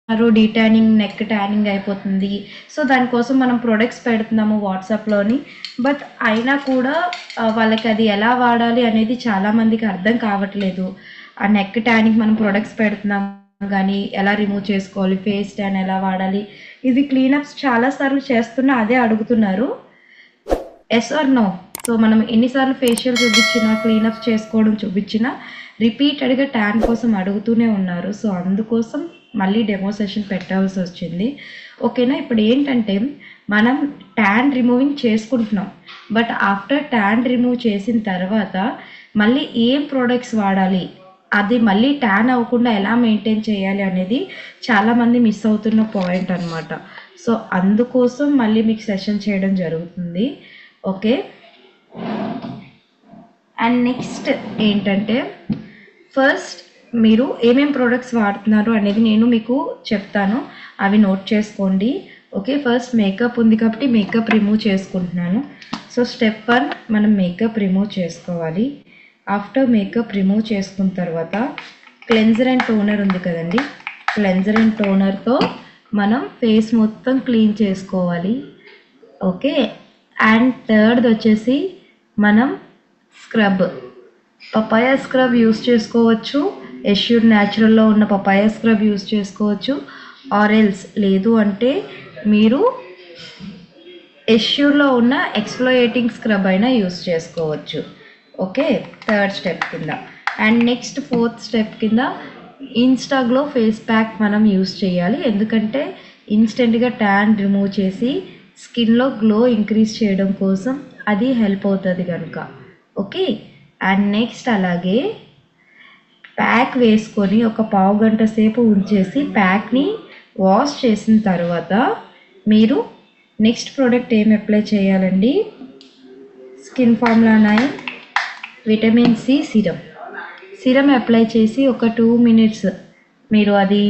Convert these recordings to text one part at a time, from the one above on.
Detanning, neck tanning అయిపోతుంది. So దానికోసం మనం ప్రొడక్ట్స్ పెడుతున్నాము వాట్సాప్లోని. బట్ అయినా కూడా వాళ్ళకి అది ఎలా వాడాలి అనేది చాలామందికి అర్థం కావట్లేదు. ఆ నెక్ ట్యానింగ్ మనం ప్రొడక్ట్స్ పెడుతున్నాం కానీ ఎలా రిమూవ్ చేసుకోవాలి, ఫేస్ ట్యాన్ ఎలా వాడాలి, ఇది క్లీనప్స్ చాలాసార్లు చేస్తున్నా అదే అడుగుతున్నారు. Yes are no? సో మనం ఎన్నిసార్లు ఫేషియల్ చూపించినా, క్లీనప్స్ చేసుకోవడం చూపించినా రిపీటెడ్గా ట్యాన్ కోసం అడుగుతూనే ఉన్నారు. సో అందుకోసం మళ్ళీ డెమో సెషన్ పెట్టాల్సి వచ్చింది. ఓకేనా? ఇప్పుడు ఏంటంటే మనం ట్యాన్ రిమూవింగ్ చేసుకుంటున్నాం. బట్ ఆఫ్టర్ ట్యాన్ రిమూవ్ చేసిన తర్వాత మళ్ళీ ఏం ప్రోడక్ట్స్ వాడాలి, అది మళ్ళీ ట్యాన్ అవ్వకుండా ఎలా మెయింటైన్ చేయాలి అనేది చాలామంది మిస్ అవుతున్న పాయింట్ అనమాట. సో అందుకోసం మళ్ళీ మీకు సెషన్ చేయడం జరుగుతుంది. ఓకే. అండ్ నెక్స్ట్ ఏంటంటే ఫస్ట్ మీరు ఏమేం ప్రోడక్ట్స్ వాడుతున్నారు అనేది నేను మీకు చెప్తాను, అవి నోట్ చేసుకోండి. ఓకే. ఫస్ట్ మేకప్ ఉంది కాబట్టి మేకప్ రిమూవ్ చేసుకుంటున్నాను. సో స్టెప్ 1 మనం మేకప్ రిమూవ్ చేసుకోవాలి. ఆఫ్టర్ మేకప్ రిమూవ్ చేసుకున్న తర్వాత క్లెన్జర్ అండ్ టోనర్ ఉంది కదండి, క్లెన్జర్ అండ్ టోనర్తో మనం ఫేస్ మొత్తం క్లీన్ చేసుకోవాలి. ఓకే. అండ్ థర్డ్ వచ్చేసి మనం స్క్రబ్, పపాయ స్క్రబ్ యూస్ చేసుకోవచ్చు. ఎష్యూర్ న్యాచురల్లో ఉన్న పపాయ స్క్రబ్ యూస్ చేసుకోవచ్చు. ఆరెల్స్ లేదు అంటే మీరు ఎష్యూర్లో ఉన్న ఎక్స్ఫోలియేటింగ్ స్క్రబ్ అయినా యూస్ చేసుకోవచ్చు. ఓకే. థర్డ్ స్టెప్ కింద. అండ్ నెక్స్ట్ ఫోర్త్ స్టెప్ కింద ఇన్స్టాగ్లో ఫేస్ ప్యాక్ మనం యూస్ చేయాలి. ఎందుకంటే ఇన్స్టెంట్గా ట్యాన్ రిమూవ్ చేసి స్కిన్లో గ్లో ఇంక్రీజ్ చేయడం కోసం అది హెల్ప్ అవుతుంది కనుక. ఓకే. అండ్ నెక్స్ట్ అలాగే ప్యాక్ వేసుకొని ఒక పావు గంట సేపు ఉంచేసి ప్యాక్ని వాష్ చేసిన తర్వాత మీరు నెక్స్ట్ ప్రోడక్ట్ ఏం అప్లై చేయాలండి, skin formula 9 vitamin C serum apply చేసి ఒక 2 minutes మీరు అది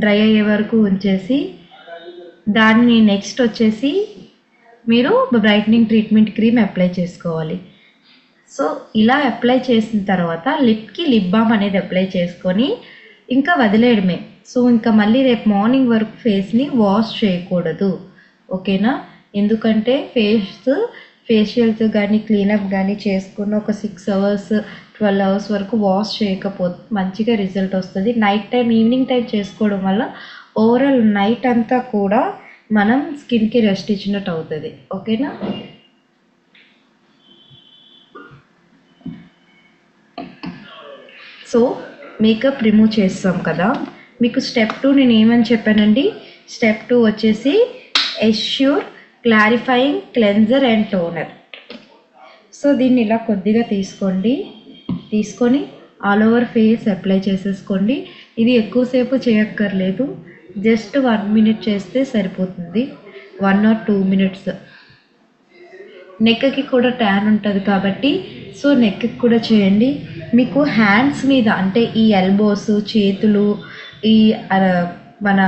డ్రై అయ్యే వరకు ఉంచేసి దాన్ని నెక్స్ట్ వచ్చేసి మీరు బ్రైట్నింగ్ ట్రీట్మెంట్ క్రీమ్ అప్లై చేసుకోవాలి. సో ఇలా అప్లై చేసిన తర్వాత లిప్కి లిప్ బామ్ అనేది అప్లై చేసుకొని ఇంకా వదిలేయడమే. సో ఇంకా మళ్ళీ రేపు మార్నింగ్ వరకు ఫేస్ని వాష్ చేయకూడదు. ఓకేనా? ఎందుకంటే ఫేషియల్స్ కానీ క్లీనప్ కానీ చేసుకున్న ఒక 6 hours 12 hours వరకు వాష్ చేయకపోతే మంచిగా రిజల్ట్ వస్తుంది. నైట్ టైం, ఈవినింగ్ టైం చేసుకోవడం వల్ల ఓవరాల్ నైట్ అంతా కూడా మనం స్కిన్కి రెస్ట్ ఇచ్చినట్టు అవుతుంది. ఓకేనా? సో మేకప్ రిమూవ్ చేస్తాం కదా, మీకు స్టెప్ 2 నేను ఏమని చెప్పానండి, స్టెప్ 2 వచ్చేసి assure clarifying cleanser and toner. So దీన్ని ఇలా కొద్దిగా తీసుకొని ఆల్ ఓవర్ ఫేస్ అప్లై చేసేసుకోండి. ఇది ఎక్కువసేపు చేయక్కర్లేదు, జస్ట్ 1 minute చేస్తే సరిపోతుంది, 1 or 2 minutes. నెక్కి కూడా ట్యాన్ ఉంటుంది కాబట్టి సో నెక్కి కూడా చేయండి. మీకు హ్యాండ్స్ మీద అంటే ఈ ఎల్బోస్, చేతులు, ఈ మన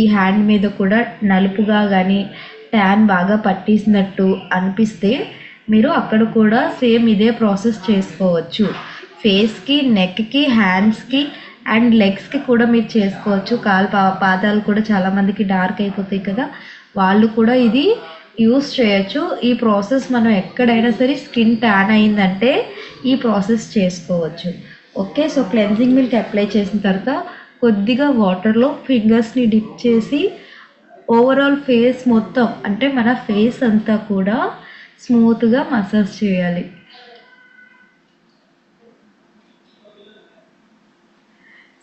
ఈ హ్యాండ్ మీద కూడా నలుపుగా కానీ ట్యాన్ బాగా పట్టేసినట్టు అనిపిస్తే మీరు అక్కడ కూడా సేమ్ ఇదే ప్రాసెస్ చేసుకోవచ్చు. ఫేస్కి, నెక్కి, హ్యాండ్స్కి అండ్ లెగ్స్కి కూడా మీరు చేసుకోవచ్చు. పాదాలు కూడా చాలామందికి డార్క్ అయిపోతాయి కదా, వాళ్ళు కూడా ఇది యూస్ చేయొచ్చు. ఈ ప్రాసెస్ మనం ఎక్కడైనా సరే స్కిన్ ట్యాన్ అయిందంటే ఈ ప్రాసెస్ చేసుకోవచ్చు. Okay. So cleansing milk apply చేసిన తర్వాత కొద్దిగా వాటర్లో ఫింగర్స్ని డిప్ చేసి ఓవరాల్ ఫేస్ మొత్తం అంటే మన ఫేస్ అంతా కూడా స్మూత్గా మసాజ్ చేయాలి.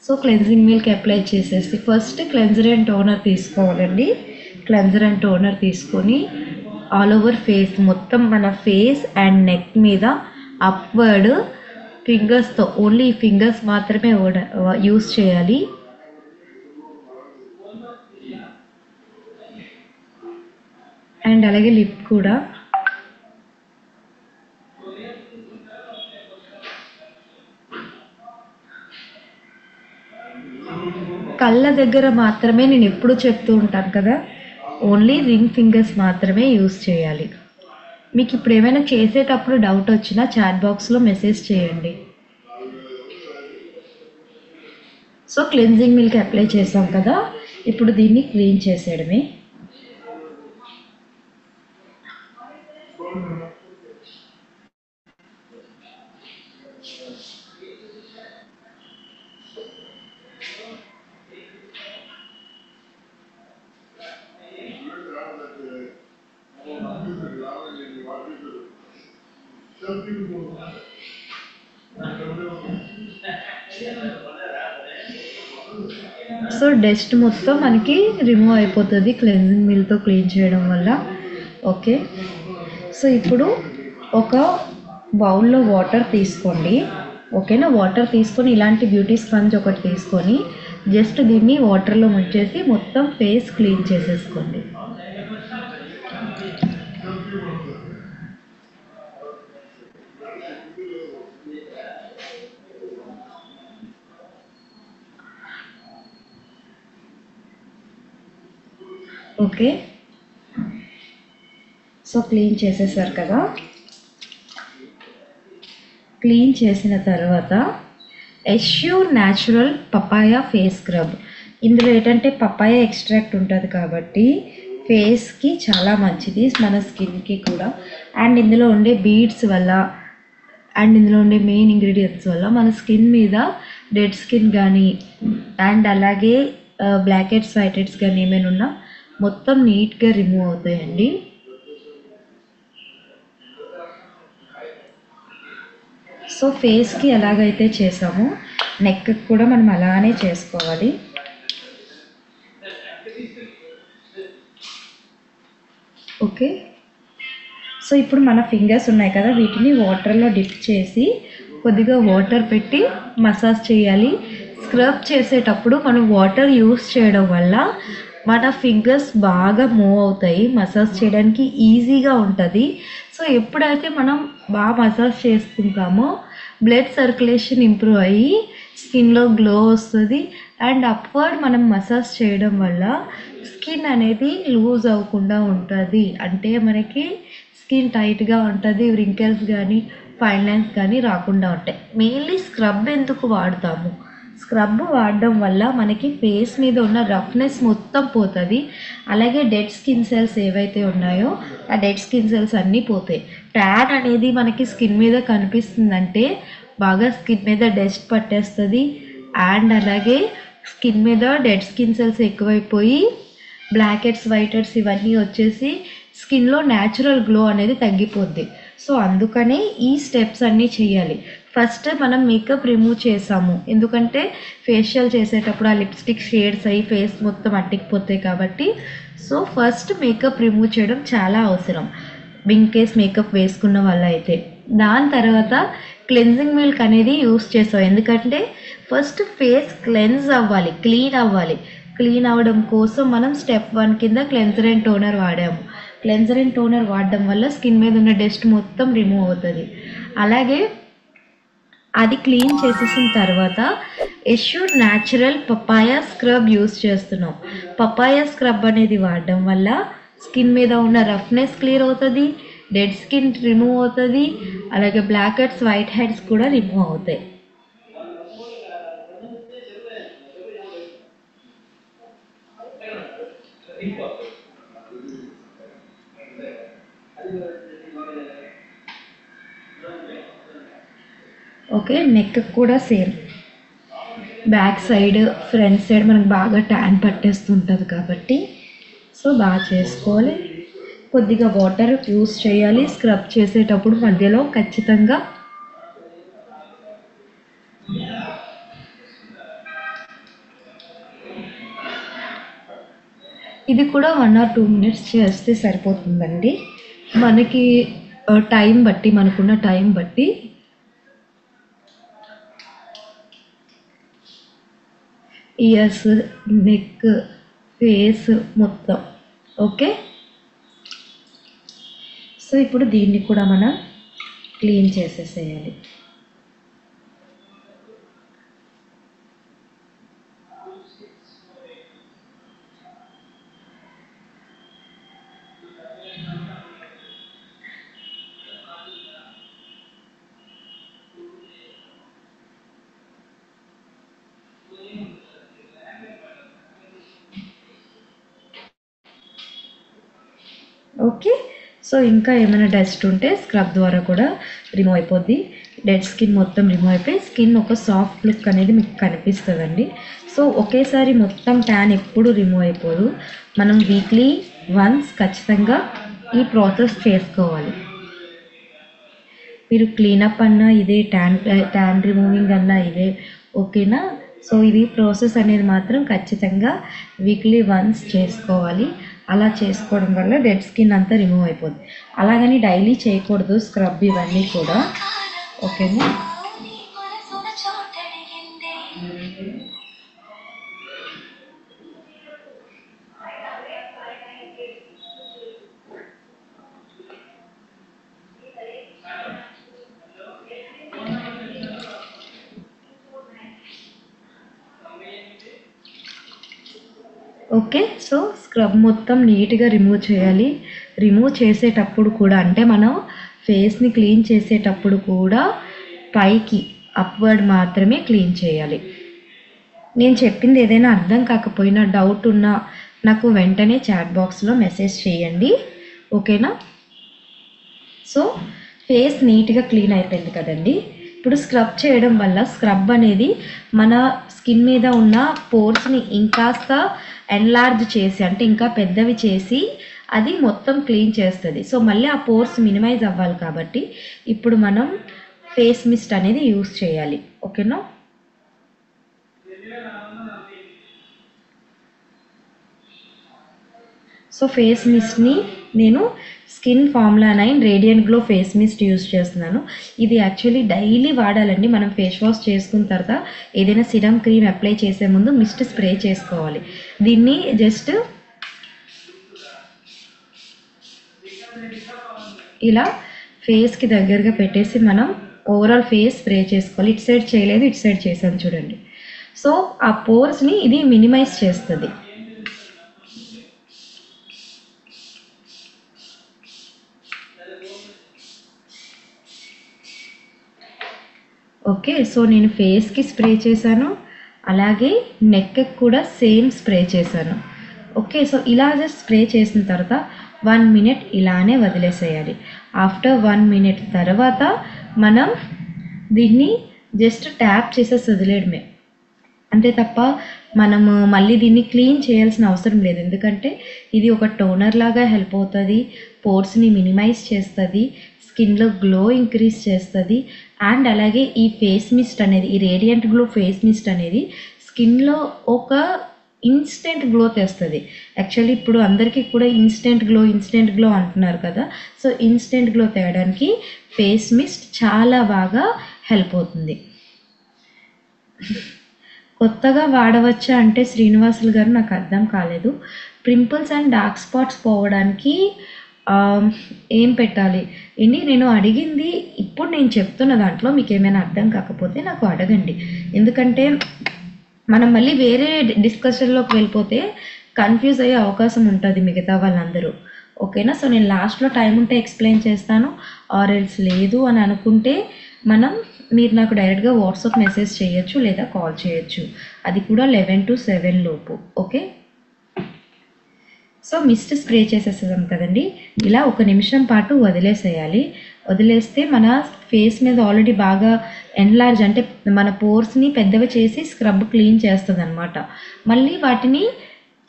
సో క్లెన్జింగ్ మిల్క్ అప్లై చేసేసి ఫస్ట్ క్లెన్జర్ అండ్ టోనర్ తీసుకోవాలండి. క్లెన్జర్ అండ్ టోనర్ తీసుకొని ఆల్ ఓవర్ ఫేస్ మొత్తం మన ఫేస్ అండ్ నెక్ మీద అప్వర్డ్ ఫింగర్స్తో, ఓన్లీ ఫింగర్స్ మాత్రమే యూస్ చేయాలి. అండ్ అలాగే లిప్ కూడా. కళ్ళ దగ్గర మాత్రమే నేను ఎప్పుడు చెప్తూ ఉంటాను కదా, ఓన్లీ రింగ్ ఫింగర్స్ మాత్రమే యూస్ చేయాలి. మీకు ఇప్పుడు ఏమైనా చేసేటప్పుడు డౌట్ వచ్చినా చాట్ బాక్స్లో మెసేజ్ చేయండి. సో క్లెన్జింగ్ మిల్క్ అప్లై చేసాం కదా, ఇప్పుడు దీన్ని క్లీన్ చేసేయడమే. సో డస్ట్ మొత్తం మనకి రిమూవ్ అయిపోతుంది క్లెన్జింగ్ మిల్క్తో క్లీన్ చేయడం వల్ల. ఓకే, సో ఇప్పుడు ఒక బౌల్లో వాటర్ తీసుకోండి. ఓకేనా, వాటర్ తీసుకొని ఇలాంటి బ్యూటీ స్పంజ్ ఒకటి తీసుకొని జస్ట్ దీన్ని వాటర్లో ముంచేసి మొత్తం ఫేస్ క్లీన్ చేసేసుకోండి. ఓకే, సో క్లీన్ చేసేసారు కదా. క్లీన్ చేసిన తర్వాత assure natural papaya face scrub. ఇందులో ఏంటంటే పపాయా ఎక్స్ట్రాక్ట్ ఉంటుంది కాబట్టి ఫేస్కి చాలా మంచిది, మన స్కిన్కి కూడా. అండ్ ఇందులో ఉండే బీడ్స్ వల్ల అండ్ ఇందులో ఉండే మెయిన్ ఇంగ్రీడియంట్స్ వల్ల మన స్కిన్ మీద డెడ్ స్కిన్ కానీ అండ్ అలాగే బ్లాక్ హెడ్స్ వైట్ హెడ్స్ కానీ ఏమైనా ఉన్నా మొత్తం నీట్గా రిమూవ్ అవుతాయండి. సో ఫేస్కి ఎలాగైతే చేసామో నెక్కి కూడా మనం అలానే చేసుకోవాలి. ఓకే, సో ఇప్పుడు మన ఫింగర్స్ ఉన్నాయి కదా, వీటిని వాటర్లో డిప్ చేసి కొద్దిగా వాటర్ పెట్టి మసాజ్ చేయాలి. స్క్రబ్ చేసేటప్పుడు మనం వాటర్ యూస్ చేయడం వల్ల మన ఫింగర్స్ బాగా మూవ్ అవుతాయి, మసాజ్ చేయడానికి ఈజీగా ఉంటుంది. సో ఎప్పుడైతే మనం బాగా మసాజ్ చేసుకుంటామో బ్లడ్ సర్క్యులేషన్ ఇంప్రూవ్ అయ్యి స్కిన్లో గ్లో వస్తుంది. అండ్ అప్వర్డ్ మనం మసాజ్ చేయడం వల్ల స్కిన్ అనేది లూజ్ అవ్వకుండా ఉంటుంది, అంటే మనకి స్కిన్ టైట్గా ఉంటుంది, రింకెల్స్ కానీ ఫైన్ లైన్స్ కానీ రాకుండా ఉంటాయి. మెయిన్లీ స్క్రబ్ ఎందుకు వాడతాము, స్క్రబ్ వాడడం వల్ల మనకి ఫేస్ మీద ఉన్న రఫ్నెస్ మొత్తం పోతుంది. అలాగే డెడ్ స్కిన్ సెల్స్ ఏవైతే ఉన్నాయో ఆ డెడ్ స్కిన్ సెల్స్ అన్నీ పోతాయి. ట్యాన్ అనేది మనకి స్కిన్ మీద కనిపిస్తుందంటే బాగా స్కిన్ మీద డస్ట్ పట్టేస్తుంది. అండ్ అలాగే స్కిన్ మీద డెడ్ స్కిన్ సెల్స్ ఎక్కువైపోయి బ్లాక్ హెడ్స్ వైట్ హెడ్స్ ఇవన్నీ వచ్చేసి స్కిన్లో న్యాచురల్ గ్లో అనేది తగ్గిపోద్ది. సో అందుకనే ఈ స్టెప్స్ అన్నీ చేయాలి. ఫస్ట్ మనం మేకప్ రిమూవ్ చేసాము, ఎందుకంటే ఫేషియల్ చేసేటప్పుడు ఆ లిప్స్టిక్ షేడ్స్ అయ్యి ఫేస్ మొత్తం అట్టికిపోతాయి కాబట్టి. సో ఫస్ట్ మేకప్ రిమూవ్ చేయడం చాలా అవసరం ఇన్ కేస్ మేకప్ వేసుకున్న వాళ్ళ అయితే. దాని తర్వాత క్లెన్జింగ్ మిల్క్ అనేది యూస్ చేసాం, ఎందుకంటే ఫస్ట్ ఫేస్ క్లెన్స్ అవ్వాలి, క్లీన్ అవ్వాలి. క్లీన్ అవ్వడం కోసం మనం స్టెప్ 1 కింద క్లెన్జర్ అండ్ టోనర్ వాడాము. క్లెన్జర్ అండ్ టోనర్ వాడడం వల్ల స్కిన్ మీద ఉన్న డస్ట్ మొత్తం రిమూవ్ అవుతుంది. అలాగే అది క్లీన్ చేసేసిన తర్వాత assure natural papaya scrub use చేస్తున్నాం. పపాయా స్క్రబ్ అనేది వాడడం వల్ల స్కిన్ మీద ఉన్న రఫ్నెస్ క్లియర్ అవుతుంది, డెడ్ స్కిన్ రిమూవ్ అవుతుంది, అలాగే బ్లాక్ హెడ్స్ వైట్ హెడ్స్ కూడా రిమూవ్ అవుతాయి. ఓకే, నెక్ కూడా same, back side front side మనకు బాగా ట్యాన్ పట్టేస్తుంటుంది కాబట్టి సో బాగా చేసుకోవాలి. కొద్దిగా వాటర్ యూస్ చేయాలి స్క్రబ్ చేసేటప్పుడు మధ్యలో ఖచ్చితంగా. ఇది కూడా 1 or 2 minutes చేస్తే సరిపోతుందండి, మనకి టైం బట్టి, మనకున్న టైం బట్టి. ఇయర్స్, నెక్, ఫేస్ మొత్తం. ఓకే, సో ఇప్పుడు దీన్ని కూడా మనం క్లీన్ చేసేసేయాలి. ఓకే. సో ఇంకా ఏమైనా డస్ట్ ఉంటే స్క్రబ్ ద్వారా కూడా రిమూవ్ అయిపోద్ది. డెడ్ స్కిన్ మొత్తం రిమూవ్ అయిపోయి స్కిన్ ఒక సాఫ్ట్ లుక్ అనేది మీకు కనిపిస్తుందండి. సో ఒకేసారి మొత్తం ట్యాన్ ఎప్పుడు రిమూవ్ అయిపోదు. మనం వీక్లీ వన్స్ ఖచ్చితంగా ఈ ప్రాసెస్ చేసుకోవాలి. మీరు క్లీనప్ అన్నా ఇదే, ట్యాన్ రిమూవింగ్ అన్నా ఇదే, ఓకేనా. సో ఇది ప్రాసెస్ అనేది మాత్రం ఖచ్చితంగా వీక్లీ వన్స్ చేసుకోవాలి. అలా చేసుకోవడం వల్ల డెడ్ స్కిన్ అంతా రిమూవ్ అయిపోద్ది. అలాగని డైలీ చేయకూడదు స్క్రబ్ ఇవన్నీ కూడా, ఓకేనా. ఓకే. సో స్క్రబ్ మొత్తం నీట్గా రిమూవ్ చేయాలి. రిమూవ్ చేసేటప్పుడు కూడా అంటే మనం ఫేస్ని క్లీన్ చేసేటప్పుడు కూడా పైకి అప్వర్డ్ మాత్రమే క్లీన్ చేయాలి. నేను చెప్పింది ఏదైనా అర్థం కాకపోయినా డౌట్ ఉన్నా నాకు వెంటనే చాట్ బాక్స్లో మెసేజ్ చేయండి, ఓకేనా. సో ఫేస్ నీట్గా క్లీన్ అయిపోయింది కదండి. ఇప్పుడు స్క్రబ్ చేయడం వల్ల స్క్రబ్ అనేది మన స్కిన్ మీద ఉన్న పోర్స్ని ఇంకాస్త ఎన్లార్జ్ చేసి, అంటే ఇంకా పెద్దవి చేసి అది మొత్తం క్లీన్ చేస్తుంది. సో మళ్ళీ ఆ పోర్స్ మినిమైజ్ అవ్వాలి కాబట్టి ఇప్పుడు మనం ఫేస్ మిస్ట్ అనేది యూస్ చేయాలి, ఓకేనా. సో ఫేస్ మిస్ట్ని నేను skin formula 9 radiant glow face mist use చేస్తున్నాను. ఇది యాక్చువల్లీ డైలీ వాడాలండి. మనం ఫేస్ వాష్ చేసుకున్న తర్వాత ఏదైనా సిరమ్ క్రీమ్ అప్లై చేసే ముందు మిస్ట్ స్ప్రే చేసుకోవాలి. దీన్ని జస్ట్ ఇలా ఫేస్కి దగ్గరగా పెట్టేసి మనం ఓవరాల్ ఫేస్ స్ప్రే చేసుకోవాలి. ఇటు సైడ్ చేయలేదు, ఇటు సైడ్ చేశాను చూడండి. సో ఆ పోర్స్ని ఇది మినిమైజ్ చేస్తుంది. ఓకే. సో నేను ఫేస్కి స్ప్రే చేశాను, అలాగే నెక్కి కూడా సేమ్ స్ప్రే చేశాను. ఓకే. సో ఇలా జస్ట్ స్ప్రే చేసిన తర్వాత 1 మినిట్ ఇలానే వదిలేసేయాలి. ఆఫ్టర్ 1 మినిట్ తర్వాత మనం దీన్ని జస్ట్ ట్యాప్ చేసేసి వదిలేయడమే, అంతే తప్ప మనము మళ్ళీ దీన్ని క్లీన్ చేయాల్సిన అవసరం లేదు. ఎందుకంటే ఇది ఒక టోనర్ లాగా హెల్ప్ అవుతుంది, పోర్స్ని మినిమైజ్ చేస్తుంది, స్కిన్లో గ్లో ఇంక్రీజ్ చేస్తుంది. అండ్ అలాగే ఈ ఫేస్ మిస్ట్ అనేది, ఈ రేడియంట్ గ్లో ఫేస్ మిస్ట్ అనేది స్కిన్లో ఒక ఇన్స్టెంట్ గ్లో తెస్తుంది. యాక్చువల్లీ ఇప్పుడు అందరికీ కూడా ఇన్స్టెంట్ గ్లో అంటున్నారు కదా. సో ఇన్స్టెంట్ గ్లో తేయడానికి ఫేస్ మిస్ట్ చాలా బాగా హెల్ప్ అవుతుంది. కొత్తగా వాడవచ్చా అంటే శ్రీనివాసులు గారు నాకు అర్థం కాలేదు. పింపుల్స్ అండ్ డార్క్ స్పాట్స్ పోవడానికి ఏం పెట్టాలి ఏంటి, నేను అడిగింది ఇప్పుడు నేను చెప్తున్న దాంట్లో మీకు ఏమైనా అర్థం కాకపోతే నాకు అడగండి. ఎందుకంటే మనం మళ్ళీ వేరే డిస్కషన్లోకి వెళ్ళిపోతే కన్ఫ్యూజ్ అయ్యే అవకాశం ఉంటుంది మిగతా వాళ్ళందరూ, ఓకేనా. సో నేను లాస్ట్లో టైం ఉంటే ఎక్స్ప్లెయిన్ చేస్తాను, ఆర్ ఎల్స్ లేదు అని అనుకుంటే మీరు నాకు డైరెక్ట్గా వాట్సాప్ మెసేజ్ చేయొచ్చు లేదా కాల్ చేయొచ్చు. అది కూడా 11 to 7 లోపు, ఓకే. సో మిస్ట్ స్ప్రే చేసేసాం కదండి. ఇలా 1 నిమిషం పాటు వదిలేసేయాలి. వదిలేస్తే మన ఫేస్ మీద ఆల్రెడీ బాగా ఎన్లార్జ్, అంటే మన పోర్స్ని పెద్దవి చేసి స్క్రబ్ క్లీన్ చేస్తుంది అనమాట. మళ్ళీ వాటిని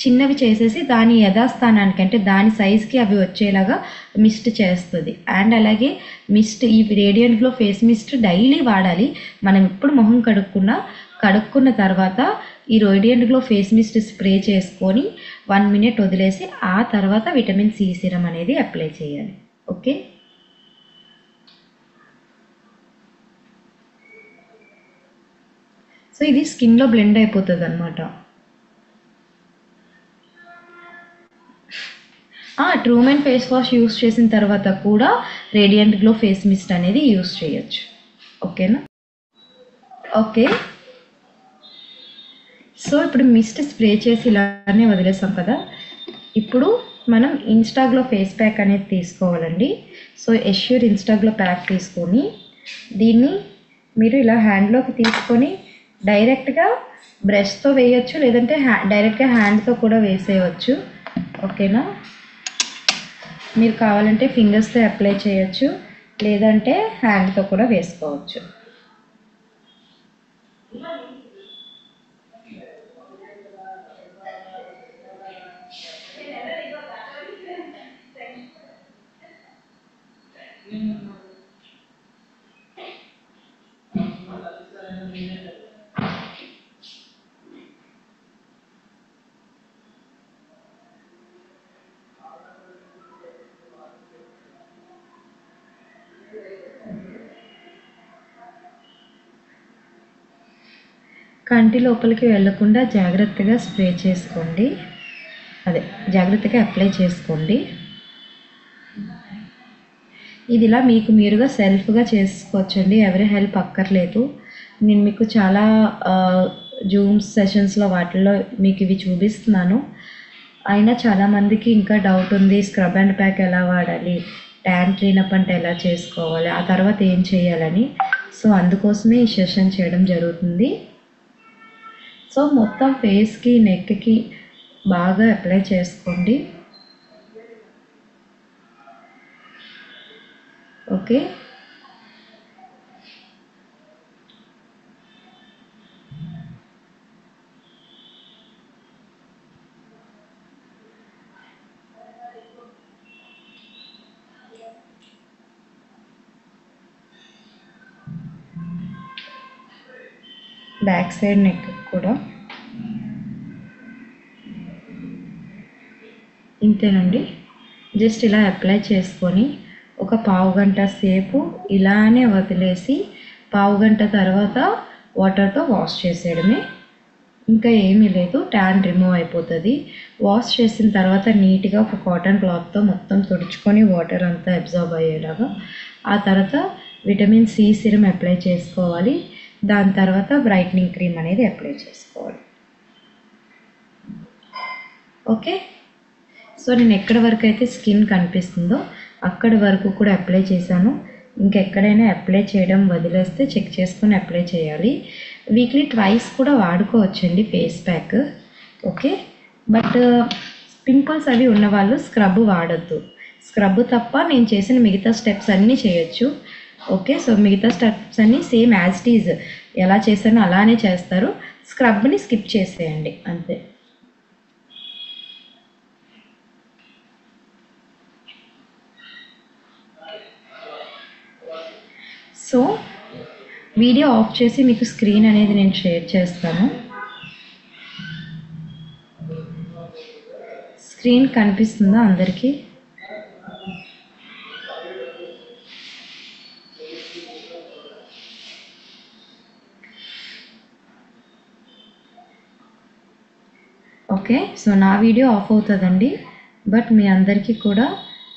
చిన్నవి చేసేసి దాని యథాస్థానానికి, అంటే దాని సైజ్కి అవి వచ్చేలాగా మిస్ట్ చేస్తుంది. అండ్ అలాగే మిస్ట్, ఈ radiant glow face mist daily వాడాలి. మనం ఎప్పుడు మొహం కడుక్కున్న తర్వాత ఈ radiant glow face mist spray చేసుకొని 1 మినిట్ వదిలేసి ఆ తర్వాత విటమిన్ సి సిరం అనేది అప్లై చేయాలి, ఓకే. సో ఇది స్కిన్లో బ్లెండ్ అయిపోతుంది అనమాట. ట్రూమెన్ ఫేస్ వాష్ యూస్ చేసిన తర్వాత కూడా రేడియంట్ గ్లో ఫేస్ మిస్ట్ అనేది యూస్ చేయొచ్చు, ఓకేనా. ఓకే. సో ఇప్పుడు మిస్ట్ స్ప్రే చేసి ఇలానే వదిలేసాం కదా. ఇప్పుడు మనం ఇన్స్టాగ్లో ఫేస్ ప్యాక్ అనేది తీసుకోవాలండి. సో ఎష్యూర్ ఇన్స్టాగ్లో ప్యాక్ తీసుకొని దీన్ని మీరు ఇలా హ్యాండ్లోకి తీసుకొని డైరెక్ట్గా బ్రష్తో వేయచ్చు, లేదంటే డైరెక్ట్గా హ్యాండ్తో కూడా వేసేయచ్చు, ఓకేనా. మీరు కావాలంటే ఫింగర్స్తో అప్లై చేయొచ్చు, లేదంటే హ్యాండ్తో కూడా వేసుకోవచ్చు. కంటి లోపలికి వెళ్ళకుండా జాగ్రత్తగా స్ప్రే చేసుకోండి, జాగ్రత్తగా అప్లై చేసుకోండి. ఇది ఇలా మీకు మీరుగా సెల్ఫ్గా చేసుకోవచ్చండి, ఎవరి హెల్ప్ అక్కర్లేదు. నేను మీకు చాలా జూమ్ సెషన్స్లో వాటిల్లో మీకు ఇవి చూపిస్తున్నాను. అయినా చాలామందికి ఇంకా డౌట్ ఉంది, స్క్రబ్ అండ్ ప్యాక్ ఎలా వాడాలి, ట్యాన్ క్లీనప్ అంటే ఎలా చేసుకోవాలి, ఆ తర్వాత ఏం చేయాలని. సో అందుకోసమే ఈ సెషన్ చేయడం జరుగుతుంది. సో మొత్తం ఫేస్కి నెక్కి బాగా అప్లై చేసుకోండి. ఓకే, బ్యాక్ సైడ్ నెక్ కూడా ఇంతేనండి. జస్ట్ ఇలా అప్లై చేసుకొని ఒక పావు గంట సేపు ఇలానే వదిలేసి పావు గంట తర్వాత వాటర్తో వాష్ చేసేయడమే, ఇంకా ఏమీ లేదు. ట్యాన్ రిమూవ్ అయిపోతుంది. వాష్ చేసిన తర్వాత నీట్గా ఒక కాటన్ క్లాత్తో మొత్తం తుడుచుకొని వాటర్ అంతా అబ్జర్వ్ అయ్యేలాగా, ఆ తర్వాత విటమిన్ సి సిరం అప్లై చేసుకోవాలి. దాని తర్వాత బ్రైట్నింగ్ క్రీమ్ అనేది అప్లై చేసుకోవాలి. ఓకే, సో నేను ఎక్కడి వరకు అయితే స్కిన్ కనిపిస్తుందో అక్కడి వరకు కూడా అప్లై చేశాను. ఇంకెక్కడైనా అప్లై చేయడం వదిలేస్తే చెక్ చేసుకొని అప్లై చేయాలి. వీక్లీ ట్వైస్ కూడా వాడుకోవచ్చండి face pack. Okay, but pimples అవి ఉన్నవాళ్ళు స్క్రబ్ వాడద్దు. స్క్రబ్ తప్ప నేను చేసిన మిగతా స్టెప్స్ అన్నీ చేయొచ్చు. ఓకే, సో మిగతా స్టెప్స్ అన్నీ సేమ్ యాజ్ ఇట్ ఈజ్ ఎలా చేశానో అలానే చేస్తారు. స్క్రబ్ని స్కిప్ చేసేయండి అంతే. సో వీడియో ఆఫ్ చేసి మీకు స్క్రీన్ అనేది నేను షేర్ చేస్తాను. స్క్రీన్ కనిపిస్తుందా అందరికీ? ఓకే, సో నా వీడియో ఆఫ్ అవుతుందండి, బట్ మీ అందరికీ కూడా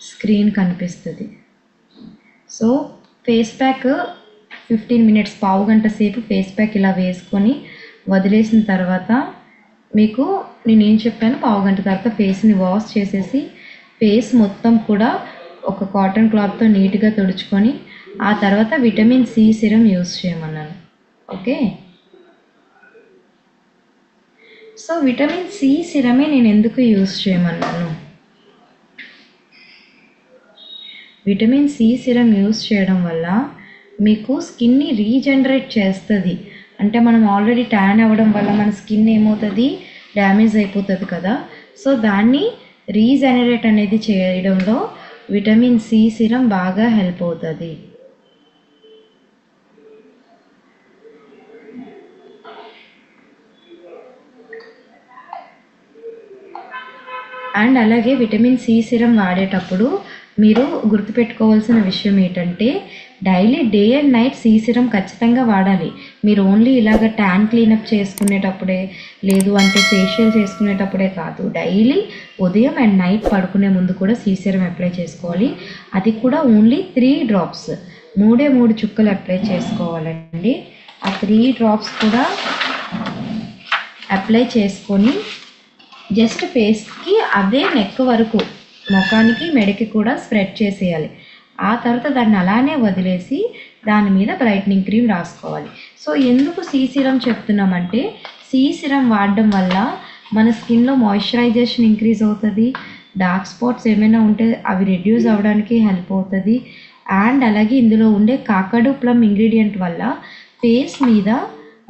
స్క్రీన్ కనిపిస్తుంది. సో ఫేస్ ప్యాక్ 15 మినిట్స్, పావు గంట సేపు ఫేస్ ప్యాక్ ఇలా వేసుకొని వదిలేసిన తర్వాత మీకు నేనేం చెప్పాను, పావు గంట తర్వాత ఫేస్ని వాష్ చేసేసి ఫేస్ మొత్తం కూడా ఒక కాటన్ క్లాత్తో నీట్గా తుడుచుకొని ఆ తర్వాత విటమిన్ సి సిరం యూస్ చేయమన్నాను. ఓకే, సో విటమిన్ సి సిరమే నేను ఎందుకు యూస్ చేయమన్నాను, విటమిన్ సి సిరం యూస్ చేయడం వల్ల మీకు స్కిన్ని రీజనరేట్ చేస్తుంది. అంటే మనం ఆల్రెడీ ట్యాన్ అవ్వడం వల్ల మన స్కిన్ ఏమవుతుంది, డ్యామేజ్ అయిపోతుంది కదా. సో దాన్ని రీజనరేట్ అనేది చేయడంలో విటమిన్ సి సిరం బాగా హెల్ప్ అవుతుంది. అండ్ అలాగే విటమిన్ సి సిరం వాడేటప్పుడు మీరు గుర్తుపెట్టుకోవాల్సిన విషయం ఏంటంటే daily day and night C serum ఖచ్చితంగా వాడాలి. మీరు ఓన్లీ ఇలాగ ట్యాన్ క్లీనప్ చేసుకునేటప్పుడే, లేదు అంటే ఫేషియల్ చేసుకునేటప్పుడే కాదు, డైలీ ఉదయం అండ్ నైట్ పడుకునే ముందు కూడా సి సిరం అప్లై చేసుకోవాలి. అది కూడా ఓన్లీ 3 డ్రాప్స్, 3 చుక్కలు అప్లై చేసుకోవాలండి. ఆ 3 డ్రాప్స్ కూడా అప్లై చేసుకొని జస్ట్ ఫేస్కి అదే నెక్ వరకు, ముఖానికి మెడకి కూడా స్ప్రెడ్ చేసేయాలి. ఆ తర్వాత దాన్ని అలానే వదిలేసి దాని మీద బ్రైట్నింగ్ క్రీమ్ రాసుకోవాలి. సో ఎందుకు సి సిరం చెప్తున్నామంటే సి సిరం వాడడం వల్ల మన స్కిన్లో మాయిశ్చరైజేషన్ ఇంక్రీజ్ అవుతుంది. డార్క్ స్పాట్స్ ఏమైనా ఉంటే అవి రెడ్యూస్ అవ్వడానికి హెల్ప్ అవుతుంది. అండ్ అలాగే ఇందులో ఉండే కాకడు ప్లమ్ ఇంగ్రీడియంట్ వల్ల ఫేస్ మీద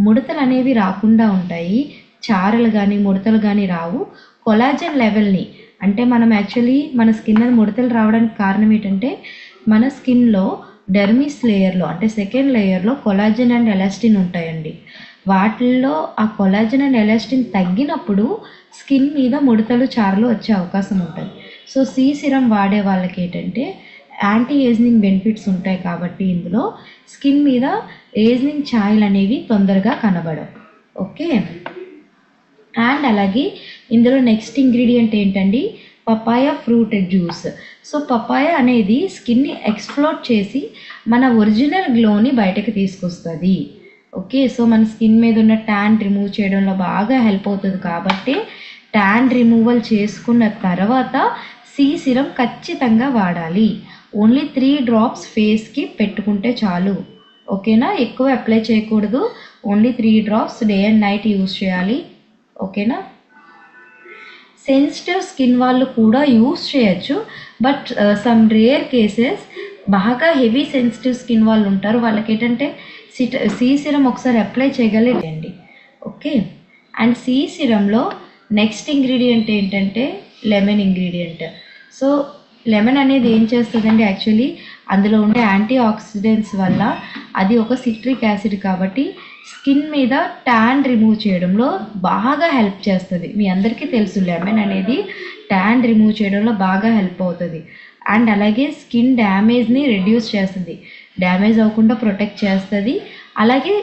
ముడతలు అనేవి రాకుండా ఉంటాయి. చారలు కానీ ముడతలు కానీ రావు. కొలాజన్ లెవెల్ని అంటే మనం యాక్చువల్లీ మన స్కిన్ అది ముడతలు రావడానికి కారణం ఏంటంటే మన స్కిన్లో డెర్మిస్ లేయర్లో అంటే సెకండ్ లేయర్లో కొలాజన్ అండ్ ఎలాస్టిన్ ఉంటాయండి. వాటిల్లో ఆ కొలాజన్ అండ్ ఎలాస్టిన్ తగ్గినప్పుడు స్కిన్ మీద ముడతలు చారలు వచ్చే అవకాశం ఉంటుంది. సో సి సిరం వాడే వాళ్ళకి ఏంటంటే యాంటీ ఏజింగ్ బెనిఫిట్స్ ఉంటాయి కాబట్టి ఇందులో స్కిన్ మీద ఏజింగ్ ఛాయలు అనేవి తొందరగా కనబడవు. ఓకే. అండ్ అలాగే ఇందులో నెక్స్ట్ ఇంగ్రీడియంట్ ఏంటండి, papaya fruit juice. So papaya అనేది స్కిన్ని ఎక్స్ప్లోర్ చేసి మన ఒరిజినల్ గ్లోని బయటకు తీసుకొస్తుంది. ఓకే. సో మన స్కిన్ మీద ఉన్న ట్యాన్ రిమూవ్ చేయడంలో బాగా హెల్ప్ అవుతుంది కాబట్టి ట్యాన్ రిమూవల్ చేసుకున్న తర్వాత సి సిరం ఖచ్చితంగా వాడాలి. ఓన్లీ 3 drops ఫేస్కి పెట్టుకుంటే చాలు. ఓకేనా, ఎక్కువ అప్లై చేయకూడదు. Only 3 drops day and night use చేయాలి. ఓకేనా. సెన్సిటివ్ స్కిన్ వాళ్ళు కూడా యూజ్ చేయొచ్చు. బట్ సమ్ రేర్ కేసెస్ బాగా హెవీ సెన్సిటివ్ స్కిన్ వాళ్ళు ఉంటారు. వాళ్ళకి ఏంటంటే సి సిరం ఒకసారి అప్లై చేయగలిగండి. ఓకే. అండ్ సి సిరంలో నెక్స్ట్ ఇంగ్రీడియంట్ ఏంటంటే లెమన్ ఇంగ్రీడియంట్. సో లెమన్ అనేది ఏం చేస్తుందండి, యాక్చువల్లీ అందులో ఉండే యాంటీ ఆక్సిడెంట్స్ వల్ల అది ఒక సిట్రిక్ యాసిడ్ కాబట్టి స్కిన్ మీద ట్యాన్ రిమూవ్ చేయడంలో బాగా హెల్ప్ చేస్తుంది. మీ అందరికీ తెలుసు లెమన్ అనేది ట్యాన్ రిమూవ్ చేయడంలో బాగా హెల్ప్ అవుతుంది. అండ్ అలాగే స్కిన్ డ్యామేజ్ని రెడ్యూస్ చేస్తుంది, డ్యామేజ్ అవ్వకుండా ప్రొటెక్ట్ చేస్తుంది. అలాగే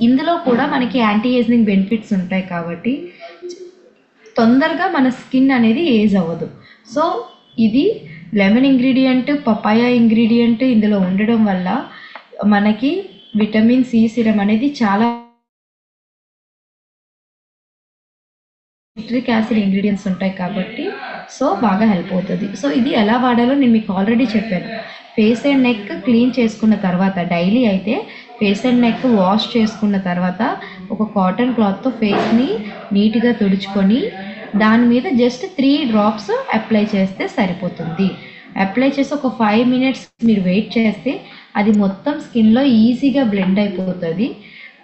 ఇందులో కూడా మనకి యాంటీ ఏజింగ్ బెనిఫిట్స్ ఉంటాయి కాబట్టి తొందరగా మన స్కిన్ అనేది ఏజ్ అవ్వదు. సో ఇది లెమన్ ఇంగ్రీడియంట్, పపాయ ఇంగ్రీడియంట్ ఇందులో ఉండడం వల్ల మనకి విటమిన్ సి సిరం అనేది చాలా సిట్రిక్ యాసిడ్ ఇంగ్రీడియంట్స్ ఉంటాయి కాబట్టి సో బాగా హెల్ప్ అవుతుంది. సో ఇది ఎలా వాడాలో నేను మీకు ఆల్రెడీ చెప్పాను. ఫేస్ అండ్ నెక్ క్లీన్ చేసుకున్న తర్వాత డైలీ అయితే ఫేస్ అండ్ నెక్ వాష్ చేసుకున్న తర్వాత ఒక కాటన్ క్లాత్తో ఫేస్ని నీట్గా తుడుచుకొని దాని మీద జస్ట్ 3 drops అప్లై చేస్తే సరిపోతుంది. అప్లై చేసి ఒక 5 minutes మీరు వెయిట్ చేస్తే అది మొత్తం స్కిన్లో ఈజీగా బ్లెండ్ అయిపోతుంది.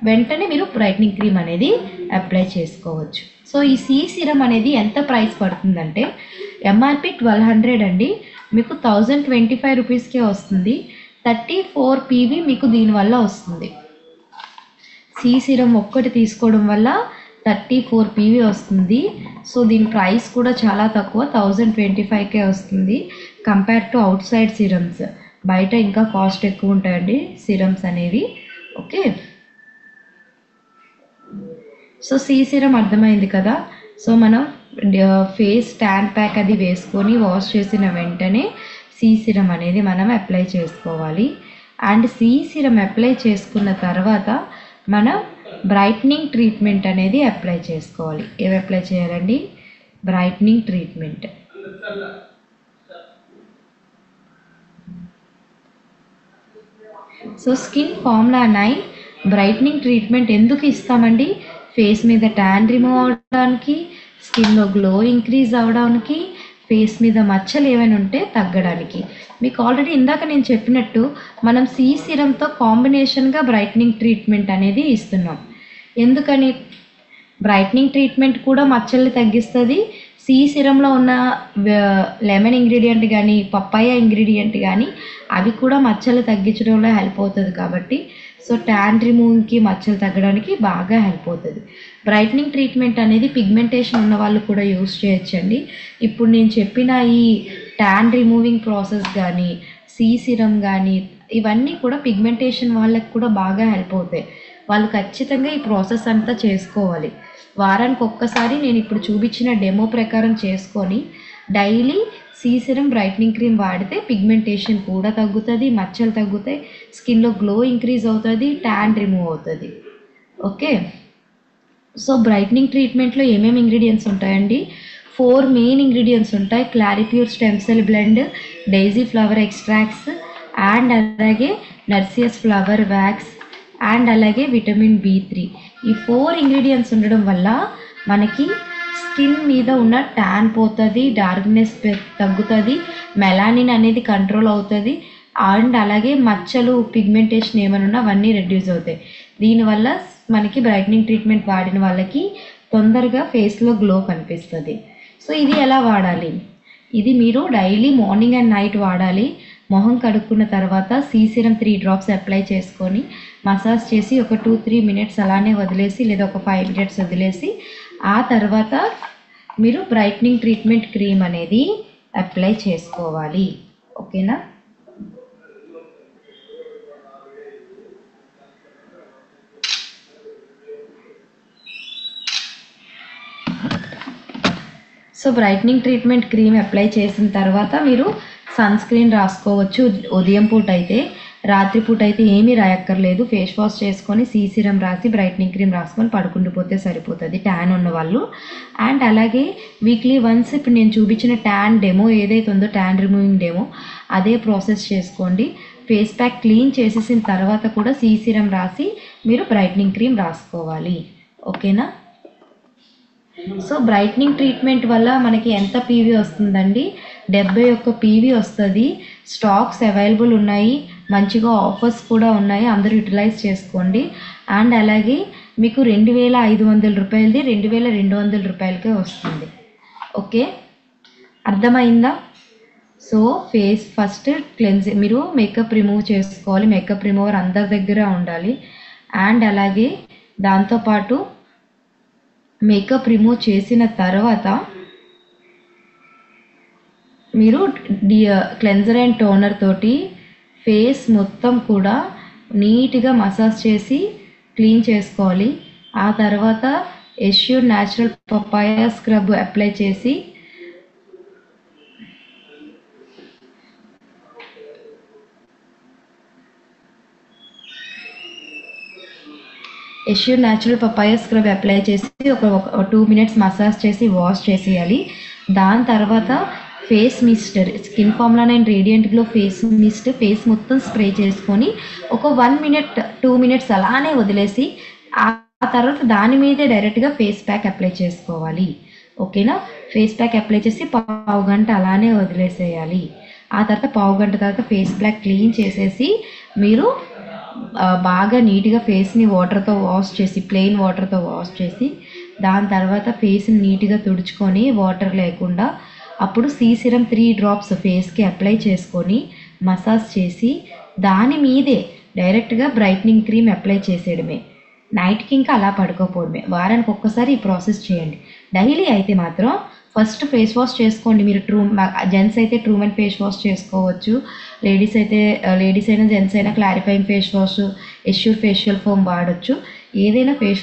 వెంటనే మీరు బ్రైట్నింగ్ క్రీమ్ అనేది అప్లై చేసుకోవచ్చు. సో ఈ సి సిరం అనేది ఎంత ప్రైస్ పడుతుందంటే ఎంఆర్పి 1200 అండి, మీకు 1025 రూపీస్కే వస్తుంది. 34 PV మీకు దీనివల్ల వస్తుంది. సి సిరం ఒక్కటి తీసుకోవడం వల్ల 34 PV వస్తుంది. సో దీని ప్రైస్ కూడా చాలా తక్కువ, 1025కే వస్తుంది compare to out side serums. బయట ఇంకా కాస్ట్ ఎక్కువ ఉంటాయండి సిరమ్స్ అనేవి. ఓకే. సో సి సిరం అర్థమైంది కదా. సో మనం ఫేస్ ట్యాన్ ప్యాక్ అది వేసుకొని వాష్ చేసిన వెంటనే సి సిరం అనేది మనం అప్లై చేసుకోవాలి. అండ్ సి సిరం అప్లై చేసుకున్న తర్వాత మనం బ్రైట్నింగ్ ట్రీట్మెంట్ అనేది అప్లై చేసుకోవాలి. ఏమి అప్లై చేయాలండి, brightening treatment. So skin formula 9 brightening treatment ఎందుకు ఇస్తామండి, ఫేస్ మీద ట్యాన్ రిమూవ్ అవ్వడానికి, స్కిన్లో గ్లో ఇంక్రీజ్ అవ్వడానికి, ఫేస్ మీద మచ్చలు ఏమైనా ఉంటే తగ్గడానికి. మీకు ఆల్రెడీ ఇందాక నేను చెప్పినట్టు మనం సి సిరంతో కాంబినేషన్గా బ్రైట్నింగ్ ట్రీట్మెంట్ అనేది ఇస్తున్నాం. ఎందుకని, బ్రైట్నింగ్ ట్రీట్మెంట్ కూడా మచ్చల్ని తగ్గిస్తుంది. సి సిరంలో ఉన్న లెమన్ ఇంగ్రీడియంట్ కానీ పప్పాయ ఇంగ్రీడియంట్ కానీ అవి కూడా మచ్చలు తగ్గించడంలో హెల్ప్ అవుతుంది కాబట్టి సో ట్యాన్ రిమూవ్కి మచ్చలు తగ్గడానికి బాగా హెల్ప్ అవుతుంది. బ్రైట్నింగ్ ట్రీట్మెంట్ అనేది పిగ్మెంటేషన్ ఉన్న వాళ్ళు కూడా యూస్ చేయొచ్చండి. ఇప్పుడు నేను చెప్పిన ఈ ట్యాన్ రిమూవింగ్ ప్రాసెస్ కానీ సి సిరం కానీ ఇవన్నీ కూడా పిగ్మెంటేషన్ వాళ్ళకి కూడా బాగా హెల్ప్ అవుతాయి. వాళ్ళు ఖచ్చితంగా ఈ ప్రాసెస్ అంతా చేసుకోవాలి. వారానికి ఒక్కసారి నేను ఇప్పుడు చూపించిన డెమో ప్రకారం చేసుకొని daily C serum brightening cream వాడితే పిగ్మెంటేషన్ కూడా తగ్గుతుంది, మచ్చలు తగ్గుతాయి, స్కిన్లో గ్లో ఇంక్రీజ్ అవుతుంది, ట్యాన్ రిమూవ్ అవుతుంది. ఓకే. సో బ్రైట్నింగ్ ట్రీట్మెంట్లో ఏమేమి ఇంగ్రీడియంట్స్ ఉంటాయండి, 4 మెయిన్ ఇంగ్రీడియంట్స్ ఉంటాయి. Claripure stem cell blend, daisy flower extracts and అలాగే నర్సియస్ ఫ్లవర్ వ్యాక్స్ అండ్ అలాగే విటమిన్ B3. ఈ 4 ఇంగ్రీడియంట్స్ ఉండడం వల్ల మనకి స్కిన్ మీద ఉన్న ట్యాన్ పోతుంది, డార్క్నెస్ తగ్గుతుంది, మెలానిన్ అనేది కంట్రోల్ అవుతుంది, అండ్ అలాగే మచ్చలు పిగ్మెంటేషన్ ఏమైనా ఉన్నా అవన్నీ రెడ్యూస్ అవుతాయి. దీనివల్ల మనకి బ్రైట్నింగ్ ట్రీట్మెంట్ వాడిన వాళ్ళకి తొందరగా ఫేస్లో గ్లో కనిపిస్తుంది. సో ఇది ఎలా వాడాలి? ఇది మీరు డైలీ మార్నింగ్ అండ్ నైట్ వాడాలి. మొహం కడుక్కున్న తర్వాత సీసీరం 3 drops అప్లై చేసుకొని మసాజ్ చేసి ఒక 2-3 minutes అలానే వదిలేసి, లేదా ఒక 5 minutes వదిలేసి, ఆ తర్వాత మీరు బ్రైట్నింగ్ ట్రీట్మెంట్ క్రీమ్ అనేది అప్లై చేసుకోవాలి. ఓకేనా? So brightening treatment cream apply చేసిన తర్వాత మీరు సన్ స్క్రీన్ రాసుకోవచ్చు. ఉదయం పూట అయితే, రాత్రిపూట అయితే ఏమీ రాయక్కర్లేదు. ఫేస్ వాష్ చేసుకొని సీసీరం రాసి బ్రైట్నింగ్ క్రీమ్ రాసుకొని పడుకుండిపోతే సరిపోతుంది ట్యాన్ ఉన్న వాళ్ళు. అండ్ అలాగే వీక్లీ వన్స్ ఇప్పుడు నేను చూపించిన ట్యాన్ డెమో ఏదైతే ఉందో, ట్యాన్ రిమూవింగ్ డెమో, అదే ప్రాసెస్ చేసుకోండి. ఫేస్ ప్యాక్ క్లీన్ చేసేసిన తర్వాత కూడా సీసీరం రాసి మీరు బ్రైట్నింగ్ క్రీమ్ రాసుకోవాలి. ఓకేనా? సో బ్రైట్నింగ్ ట్రీట్మెంట్ వల్ల మనకి ఎంత పీవీ వస్తుందండి? 71 పీవీ వస్తుంది. స్టాక్స్ అవైలబుల్ ఉన్నాయి, మంచిగా ఆఫర్స్ కూడా ఉన్నాయి, అందరూ యూటిలైజ్ చేసుకోండి. అండ్ అలాగే మీకు 2500 రూపాయలది 2200 రూపాయలకే వస్తుంది. ఓకే, అర్థమైందా? సో ఫేస్ ఫస్ట్ క్లెన్జింగ్, మీరు మేకప్ రిమూవ్ చేసుకోవాలి. మేకప్ రిమూవర్ అందరి దగ్గర ఉండాలి. అండ్ అలాగే దాంతోపాటు మేకప్ రిమూవ్ చేసిన తర్వాత మీరు క్లెన్జర్ అండ్ టోనర్ తోటి ఫేస్ మొత్తం కూడా నీట్గా మసాజ్ చేసి క్లీన్ చేసుకోవాలి. ఆ తర్వాత assure natural papaya scrub apply చేసి ఒక 2 minutes మసాజ్ చేసి వాష్ చేసేయాలి. దాని తర్వాత face mist, skin formula 9 radiant glow face mist face మొత్తం స్ప్రే చేసుకొని ఒక 1 minute 2 minutes అలానే వదిలేసి, ఆ తర్వాత దాని మీదే డైరెక్ట్గా ఫేస్ ప్యాక్ అప్లై చేసుకోవాలి. ఓకేనా? ఫేస్ ప్యాక్ అప్లై చేసి 1/2 గంట అలానే వదిలేసేయాలి. ఆ తర్వాత 1/2 గంట తర్వాత ఫేస్ ప్యాక్ క్లీన్ చేసేసి మీరు బాగా నీట్గా ఫేస్ని వాటర్తో వాష్ చేసి, ప్లెయిన్ వాటర్తో వాష్ చేసి, దాని తర్వాత ఫేస్ని నీట్గా తుడుచుకొని వాటర్ లేకుండా అప్పుడు సీసీరం 3 drops ఫేస్కి అప్లై చేసుకొని మసాజ్ చేసి దాని మీదే డైరెక్ట్గా బ్రైట్నింగ్ క్రీమ్ అప్లై చేసేయడమే. నైట్కి ఇంకా అలా పడుకోపోవడమే. వారానికి ఒక్కసారి ఈ ప్రాసెస్ చేయండి. డైలీ అయితే మాత్రం ఫస్ట్ ఫేస్ వాష్ చేసుకోండి. మీరు జెంట్స్ అయితే ట్రూమెన్ ఫేస్ వాష్ చేసుకోవచ్చు. లేడీస్ అయినా జెంట్స్ అయినా clarifying face wash, assure facial foam వాడచ్చు. ఏదైనా ఫేస్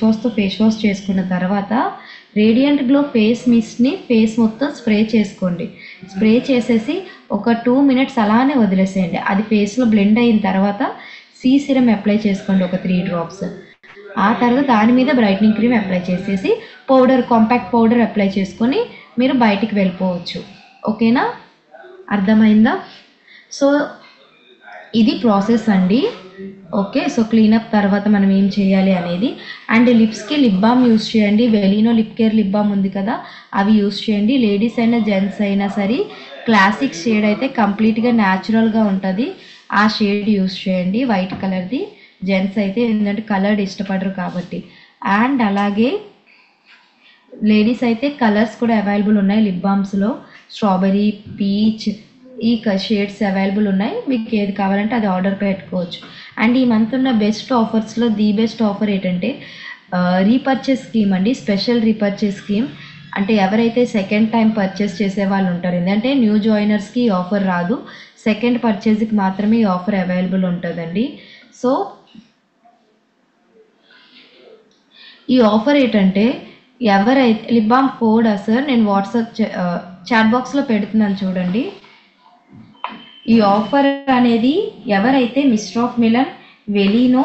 వాష్ చేసుకున్న తర్వాత రేడియంట్ గ్లో ఫేస్ మిస్ట్ని ఫేస్ మొత్తం స్ప్రే చేసుకోండి. స్ప్రే చేసేసి ఒక 2 minutes అలానే వదిలేసేయండి. అది ఫేస్లో బ్లెండ్ అయిన తర్వాత సీసీరం అప్లై చేసుకోండి ఒక 3 drops. ఆ తర్వాత దాని మీద బ్రైట్నింగ్ క్రీమ్ అప్లై చేసేసి కాంపాక్ట్ పౌడర్ అప్లై చేసుకొని మీరు బయటికి వెళ్ళిపోవచ్చు. ఓకేనా? అర్థమైందా? సో ఇది ప్రాసెస్ అండి. ఓకే, సో క్లీనప్ తర్వాత మనం ఏం చేయాలి అనేది. అండ్ లిప్స్కి లిప్ బామ్ యూస్ చేయండి. వెలీనో లిప్ కేర్ లిప్ బామ్ ఉంది కదా, అవి యూస్ చేయండి. లేడీస్ అయినా జెంట్స్ అయినా సరే క్లాసిక్ షేడ్ అయితే కంప్లీట్గా న్యాచురల్గా ఉంటుంది, ఆ షేడ్ యూస్ చేయండి, వైట్ కలర్ది. జెంట్స్ అయితే ఏంటంటే కలర్డ్ ఇష్టపడరు కాబట్టి. అండ్ అలాగే లేడీస్ అయితే కలర్స్ కూడా అవైలబుల్ ఉన్నాయి లిప్ బామ్స్లో. స్ట్రాబెరీ, పీచ్, ఈ షేడ్స్ అవైలబుల్ ఉన్నాయి. మీకు ఏది కావాలంటే అది ఆర్డర్ పెట్టుకోవచ్చు. అండ్ ఈ మంత్ ఉన్న బెస్ట్ ఆఫర్స్లో ది బెస్ట్ ఆఫర్ ఏంటంటే రీపర్చేస్ స్కీమ్ అండి. స్పెషల్ రీపర్చేస్ స్కీమ్ అంటే ఎవరైతే సెకండ్ టైం పర్చేస్ చేసే వాళ్ళు ఉంటారు, ఎందుకంటే న్యూ జాయినర్స్కి ఈ ఆఫర్ రాదు, సెకండ్ పర్చేస్కి మాత్రమే ఈ ఆఫర్ అవైలబుల్ ఉంటుందండి. సో ఈ ఆఫర్ ఏంటంటే ఎవరైతే లిప్ బామ్ కోడ్ సార్ నేను వాట్సాప్ చాట్ బాక్స్లో పెడుతున్నాను చూడండి. ఈ ఆఫర్ అనేది ఎవరైతే మిస్టర్ ఆఫ్ మిలన్, వెలీనో,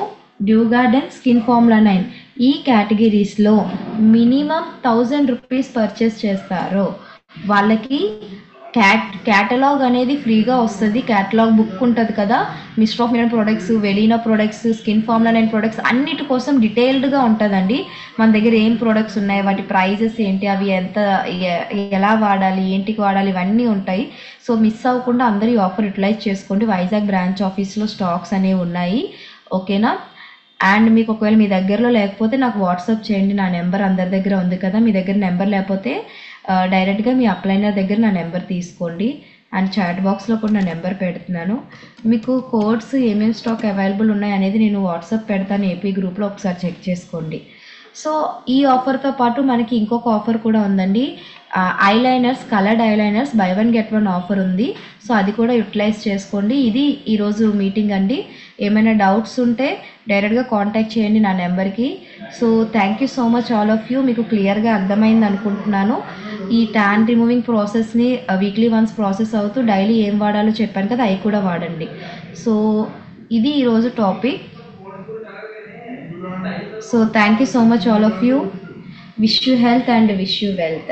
డ్యూ గార్డెన్, స్కిన్ ఫార్ములా 9 ఈ కేటగిరీస్లో మినిమం 1000 రూపీస్ పర్చేస్ చేస్తారో వాళ్ళకి క్యాటలాగ్ అనేది ఫ్రీగా వస్తుంది. క్యాటలాగ్ బుక్ ఉంటుంది కదా, మిస్టర్ ఆఫ్ మిలన్ ప్రొడక్ట్స్, వెలీనా ప్రొడక్ట్స్, స్కిన్ ఫార్ములా 9 ప్రొడక్ట్స్ అన్నిటి కోసం డీటెయిల్డ్గా ఉంటుందండి. మన దగ్గర ఏం ప్రొడక్ట్స్ ఉన్నాయి, వాటి ప్రైజెస్ ఏంటి, అవి ఎంత ఎలా వాడాలి, ఏంటికి వాడాలి, ఇవన్నీ ఉంటాయి. సో మిస్ అవ్వకుండా అందరూ ఈ ఆఫర్ యూటిలైజ్ చేసుకోండి. వైజాగ్ బ్రాంచ్ ఆఫీస్లో స్టాక్స్ అనేవి ఉన్నాయి, ఓకేనా. అండ్ మీకు ఒకవేళ మీ దగ్గరలో లేకపోతే నాకు వాట్సాప్ చేయండి, నా నెంబర్ అందరి దగ్గర ఉంది కదా. మీ దగ్గర నెంబర్ లేకపోతే డైరెక్ట్గా మీ అప్లైనర్ దగ్గర నా నెంబర్ తీసుకోండి. అండ్ చాట్ బాక్స్లో కూడా నా నెంబర్ పెడుతున్నాను. మీకు కోడ్స్ ఏమేమి స్టాక్ అవైలబుల్ ఉన్నాయి అనేది నేను వాట్సాప్ పెడతాను ఏపీ గ్రూప్లో, ఒకసారి చెక్ చేసుకోండి. సో ఈ ఆఫర్తో పాటు మనకి ఇంకొక ఆఫర్ కూడా ఉందండి. Eyeliners, coloured eyeliners by 1 get 1 offer ఉంది. సో అది కూడా యూటిలైజ్ చేసుకోండి. ఇది ఈరోజు మీటింగ్ అండి. ఏమైనా డౌట్స్ ఉంటే డైరెక్ట్గా కాంటాక్ట్ చేయండి నా నెంబర్కి. So thank you so much all of you. మీకు క్లియర్గా అర్థమైంది అనుకుంటున్నాను. ఈ ట్యాన్ రిమూవింగ్ ప్రాసెస్ని వీక్లీ వన్స్ ప్రాసెస్ అవుతూ డైలీ ఏం వాడాలో చెప్పాను కదా, అవి కూడా వాడండి. సో ఇది ఈరోజు topic. So thank you so much all of you. Wish you health and wish you wealth.